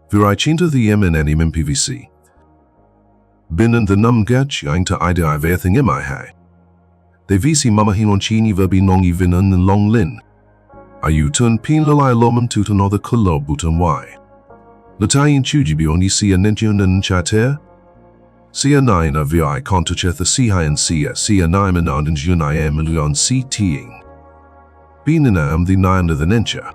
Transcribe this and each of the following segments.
Virai chinta the MNN PVC. Binnen the num gach yang to ida I everything in my hai. De visi mama hinon chini verbi nongi vinan and long lin. Ayutun pin lalai loman tutan or the kulo butan y. Latayin chujibi oni si a ninjun and chater? Sia nine a vi contucheth the si high and sia nine and jun I am on si teeing. Binina am the nine of the ninja.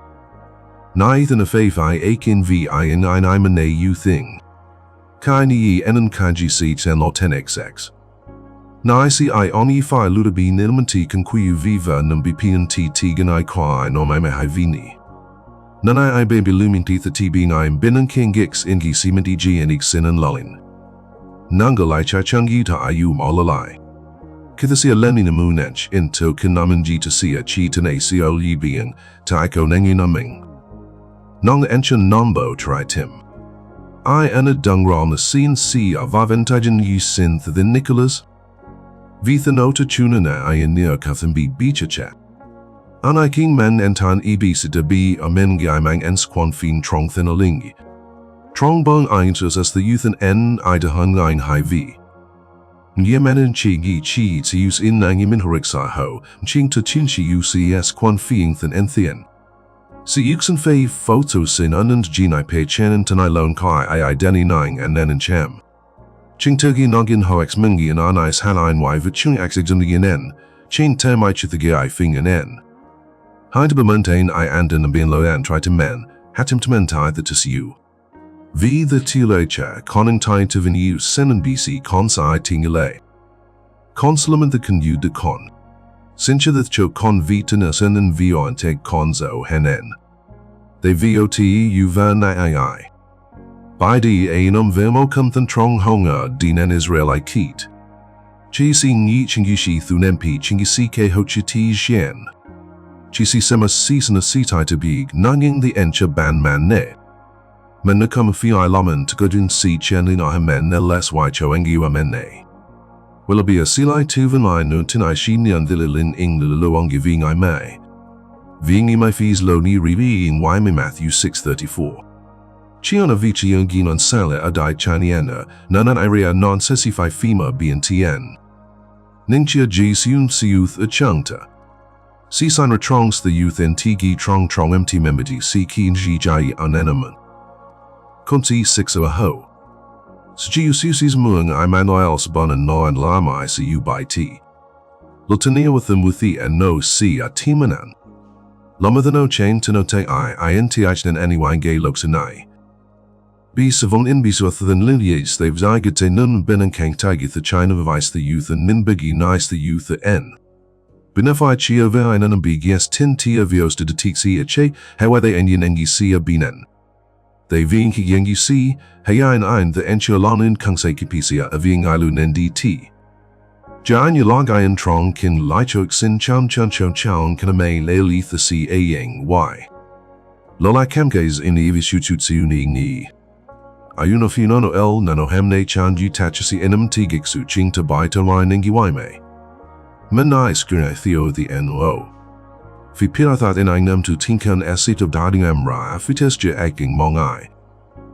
Ninth and a faith I akin vi and nine I'm a you thing. Kaini ye enan kaji si ten or 10xx. Na si I oni fi ludabi nilmanti kan kuyu viva num bipian ti tigan I kwa no my hai vini. Nanai I baby looming teeth ti being I am binan king gix ingi simenti g and sin and lullin. Nangalai chachungi ta ayum olalai. Kithasi lenni namunech into kinamanji to see a cheatin a si oli being taiko nengi numbing. Nong enchen nombo tried him. I and a dungron the scene see of aventagen you synth the Nicholas. Vithanota tunana I in near Cathan be beachacha. Anai king men entan ebisa de be a men gaimang en squan fin trong thinalingi. Trong bong eintus as the youth and en idahun line high v. Yemen and chi gi chi to use in nangi min horixai ho, ching to chinchi ucs quan fiing than enthien. Si yuxen fei photo sin unand jinai pe chen and tanai lone kai I deni nang and nen and cham. Ching turgi nogin hoex mingi and anais hanain y vichung axigum yen, ching termai chithagi I fing and en. Hide bemontain I anden and bien loan try to men, hatim to mentai the to you. V the tilecha coning tai to venu sen and bc consai tingile. Consulament the conu de con. Sincha the cho con vitanus and vio and take conzo henen. De vot u van ai. By di ainum vermo kumthan trong honga dinen Israel I keet. Chi si ngi chingishi thunempi chingisi ke hochiti jen. Chi si sema season a sitai to be nanging the encha ban man ne. Men na come fi I laman to godun si chen in I men ne less why cho engi wa men ne. Will it be a silai tuvan I no tinai shi nian dililin ing luongi ving I may. Ving I my fees lo ni ribi in y me Matthew 6:34. Chiana vici yongin on sale adai chaniana, nanan irea non sesify fema bntn. Ningchia ji siun siuth a changta. Si sign retrongs the youth en tigi trong empty memberji si keen ji jai unenaman. Kunti 6 a ho. Sji ususis muang I man else bun and no and lama I see you by tea. Lutania with them with the and no see a timanan. Lama the no chain to no te I ntihden anyway gay loxanai. Be savon in biswath than lineage they've zygate nun ben and kang tagith the china of ice the youth and min biggie nice the youth the n. Benefi chia vein and big yes tin tia vios to detixi a che, how are they enyin engi see a binen. They ving ki yengi si, hayain ein the enchiolanin kungse kipisia a ving ilun ndt. Jan yulagayan trong kin lichok sin chan chan chon chan kan a may leolith the si a yang y. Lola kemkes in the evishutsutsu ni. Ayunofinono el nanohemne chan ju tachasi enum tigixu ching to bai to line ingi waime. Menai skune theo the no. Fi pirathat in ainam to tinkan esit of darding amra fites je aking mongai.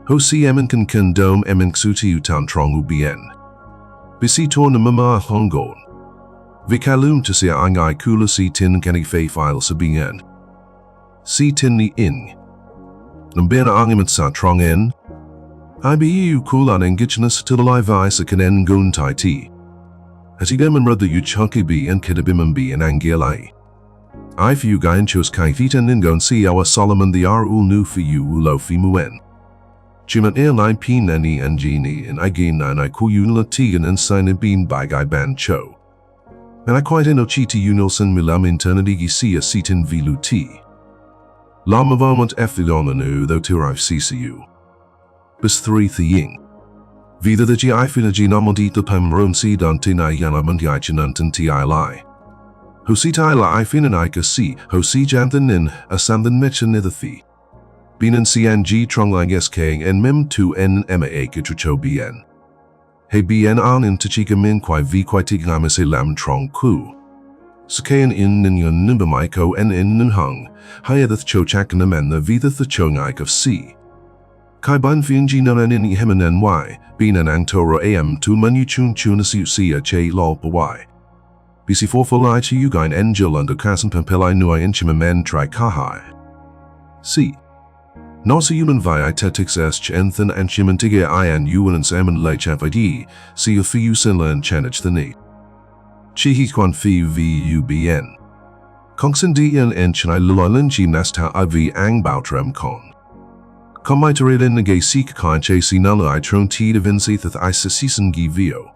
Ho si emen kan condom emen xuti utan trongu bien. Bisi torna mama hongon. Vikalum to si angai kula si tin kani fei file sabingen. Si tin ni in. Numbena angimat sa trong en. Ibu kulan indigenous to the live ice a kanen gun tai ti. Hasigaman rudder you chunky be and kidabimum be and angilai. I for you gain chose kaifita ningon si our Solomon the ul nu for you ulo fi muen. Chiman airline p nani and genie and I gain nine I call you latigan and sign a bean bag I ban cho. And I quite eno chiti unilson milam internity si a seatin vilu ti. Lama vomant efilonanu though tirive ccu. Bis 3 thing. Vida the gi finaji namondita pam rom si dantina yanamanti ichinantan ti li. Hosita I finanika si, hosi janthan nin, asanthan mechan nithathi. Binan cng tronglang sk and mem 2 n ma kitrucho bn. He bn an in tachika min quai v quai tigamase lam trong ku. Sakayan in ninyan nimbamaiko en in ninhung, hayadath cho chakanamen the vidath the chongaik of si. Kai ban fiang ji na ran in him and y, being an angtoro am to manu chun chun su si a che law y. BC 4 full I to you gain angel under casan pampelli nui inchim men tri kahai. C. Nosa human vi tetix esch enthan and chimentige I and you and salmon lay chafid, see you fi you sinla and chanage the need. Chi hi quan fi vubn. Kongsen dien enchen I lulalin chi nesta iv ang boutrem con. Commiterated in the gay seek kind chase nulla I tron teed of insetheth I season gi vio.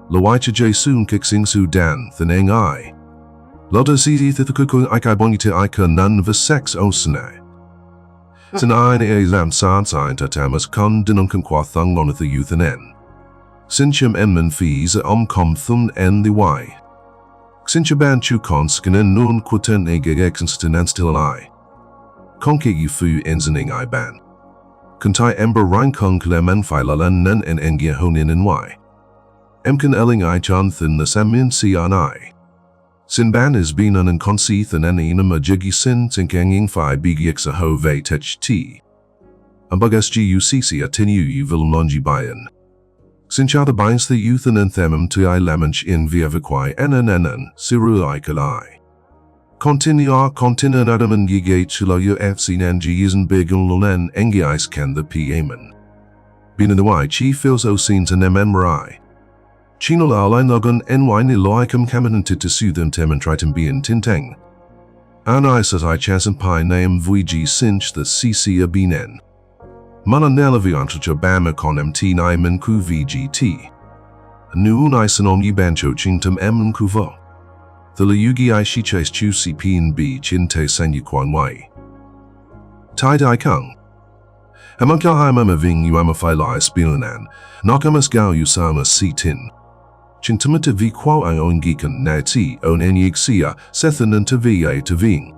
Lawaicha j soon kicksing su dan thanang I. Loda see the kuku ika bonite ika none of sex osene. Sin I exam san sign tatamas con dinunkan quathung on the youth and n. Sinchum enman fees com thun en the y. Xinchaban chu konskinen nun quuten egexenstin still I. Konkegi fu enzening I ban. Kuntai ember reinkong klemen filalan nen en engia honin en y. Emken elling I chan thin the samin si an I. Sin ban is been an conceith and en enum a jiggy sin tinkanging fi bigix a ho ve tech t. Ambugas gucc a tinu vil longi bayan. Sincha the binds the youth and anthemum to I lamanch in via viquai en siru I kalai. Continua adam and gigate chula ufc nan gizen bigul lunen engiais ken the p amen. Bin in the y chi feels o scenes and emrai. Chino la nogun ny ni loicum caminanted to soothe them tem and triton bien tinteng. Anais as I chas and pi name vuigi cinch the cc a binen. Mana nelaviantra bama con mt naimen ku vgt. Nu unison on bancho chintum em kuvo. The Luyugi I shi chase chu si pin b chin te sanyu quan y. Tai dai kung. Among kahaima ving you am a phili spilunan, nakamas gao usama si tin. Chintamata vi quao ang on gikan na ti on enyig sia, sethan and to va to ving.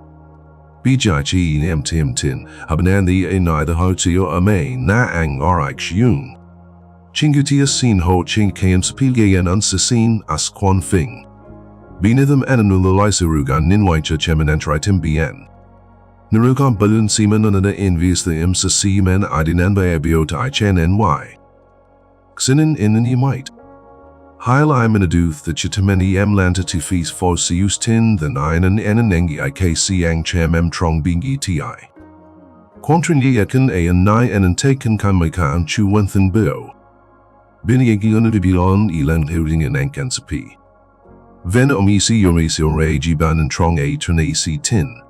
Bijai chi nem tim tin, habanan the a neither ho tio a may na ang orik xiung. Chingutia sin ho ching kayan sapilgayan unsasin as quan fing. Binitham ananulalaisurugan ninwaicha chemanentritim bien. Narukan balun seaman anana envious the imsa seaman idinanba abiota ichen ny. Xinin in he might. Heil I minaduth the chitameni emlanta to feast for seus tin the nine and enanengi ikc ang chem em trong bing eti. Quantrin yekan a and nai and taken kamika and chu wenthan bio. Biniagi unudibilon elan holding an ankansapi. Ven omisi yomisi ore jiban and trong a trinasi tin.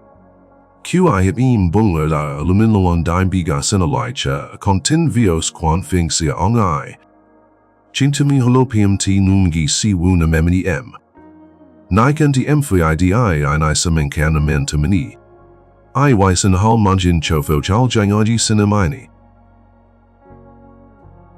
Qi hip im bungler la aluminalon dime biga senalicha contin vios quan fingsia ong I. Chintami holopium t nungi si wuna memini m. Nikanti emfui idi inasamen kanamentamini. I wisen hal manjin chofo chaljangadi cinemini.